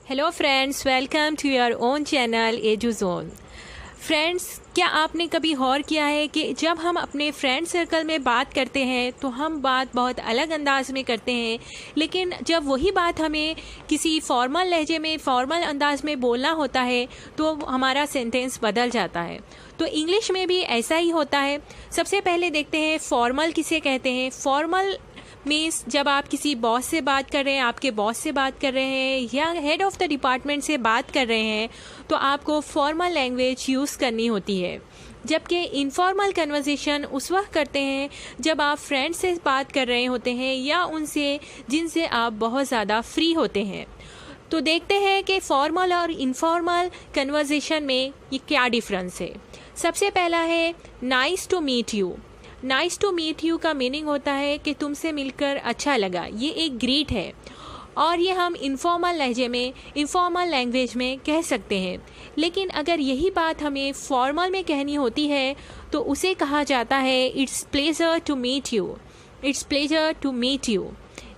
Hello friends, welcome to your own channel Edu Zone. Friends, क्या आपने कभी गौर किया है कि जब हम अपने फ्रेंड सर्कल में बात करते हैं तो हम बात बहुत अलग अंदाज में करते हैं, लेकिन जब वही बात हमें किसी फॉर्मल लहजे में, फॉर्मल अंदाज में बोलना होता है तो हमारा सेंटेंस बदल जाता है। तो इंग्लिश में भी ऐसा ही होता है। सबसे पहले देखते हैं फॉर्मल किसे कहते हैं। फॉर्मल मीन्स जब आप किसी बॉस से बात कर रहे हैं, आपके बॉस से बात कर रहे हैं या हेड ऑफ़ द डिपार्टमेंट से बात कर रहे हैं तो आपको फॉर्मल लैंग्वेज यूज़ करनी होती है। जबकि इनफॉर्मल कन्वर्सेशन उस वक्त करते हैं जब आप फ्रेंड से बात कर रहे होते हैं या उनसे जिनसे आप बहुत ज़्यादा फ्री होते हैं। तो देखते हैं कि फॉर्मल और इनफॉर्मल कन्वर्सेशन में ये क्या डिफरेंस है। सबसे पहला है nice to meet you. Nice to meet you का मीनिंग होता है कि तुमसे मिलकर अच्छा लगा। ये एक ग्रीट है और ये हम इनफॉर्मल लहजे में, इनफॉर्मल लैंग्वेज में कह सकते हैं। लेकिन अगर यही बात हमें फॉर्मल में कहनी होती है तो उसे कहा जाता है it's pleasure to meet you. It's pleasure to meet you,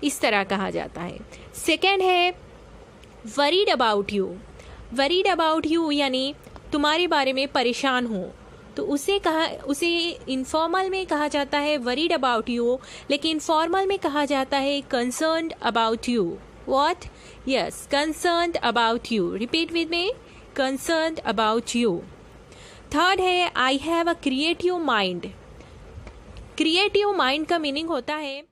इस तरह कहा जाता है। सेकेंड है worried about you. Worried about you यानी तुम्हारे बारे में परेशान हूँ, तो उसे इनफॉर्मल में कहा जाता है वरीड अबाउट यू, लेकिन फॉर्मल में कहा जाता है concerned about you. What? Yes, concerned about you. Repeat with me, concerned about you. Third है I have a creative mind. Creative mind का मीनिंग होता है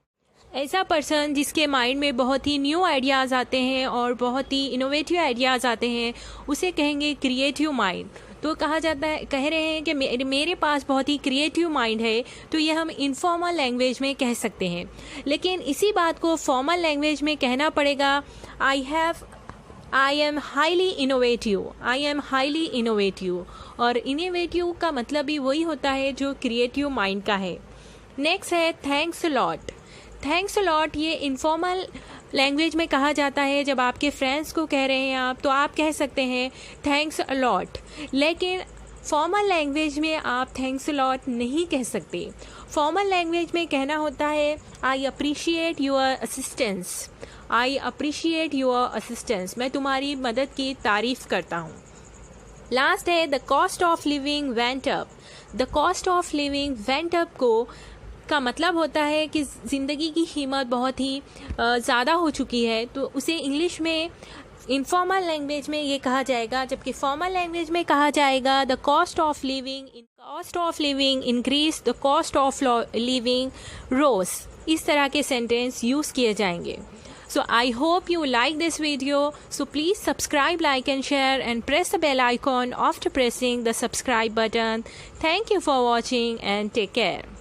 ऐसा पर्सन जिसके माइंड में बहुत ही न्यू आइडियाज़ आते हैं और बहुत ही इनोवेटिव आइडियाज़ आते हैं, उसे कहेंगे क्रिएटिव माइंड। तो कहा जाता है, कह रहे हैं कि मेरे पास बहुत ही क्रिएटिव माइंड है, तो ये हम इनफॉर्मल लैंग्वेज में कह सकते हैं। लेकिन इसी बात को फॉर्मल लैंग्वेज में कहना पड़ेगा I am highly innovative. I am highly innovative, और इनोवेटिव का मतलब भी वही होता है जो क्रिएटिव माइंड का है। नेक्स्ट है thanks a lot. Thanks a lot ये इनफॉर्मल लैंग्वेज में कहा जाता है। जब आपके फ्रेंड्स को कह रहे हैं आप, तो आप कह सकते हैं थैंक्स अ लॉट। लेकिन फॉर्मल लैंग्वेज में आप थैंक्स अ लॉट नहीं कह सकते। फॉर्मल लैंग्वेज में कहना होता है I appreciate your assistance. I appreciate your assistance, मैं तुम्हारी मदद की तारीफ़ करता हूँ। लास्ट है the cost of living went up. The cost of living went up का मतलब होता है कि ज़िंदगी की कीमत बहुत ही ज़्यादा हो चुकी है, तो उसे इंग्लिश में इनफॉर्मल लैंग्वेज में ये कहा जाएगा, जबकि फॉर्मल लैंग्वेज में कहा जाएगा the cost of living increase, the cost of living rose. इस तरह के सेंटेंस यूज़ किए जाएंगे। So I hope you like this video. So please subscribe, like and share and press the bell icon after pressing the subscribe button. Thank you for watching and take care.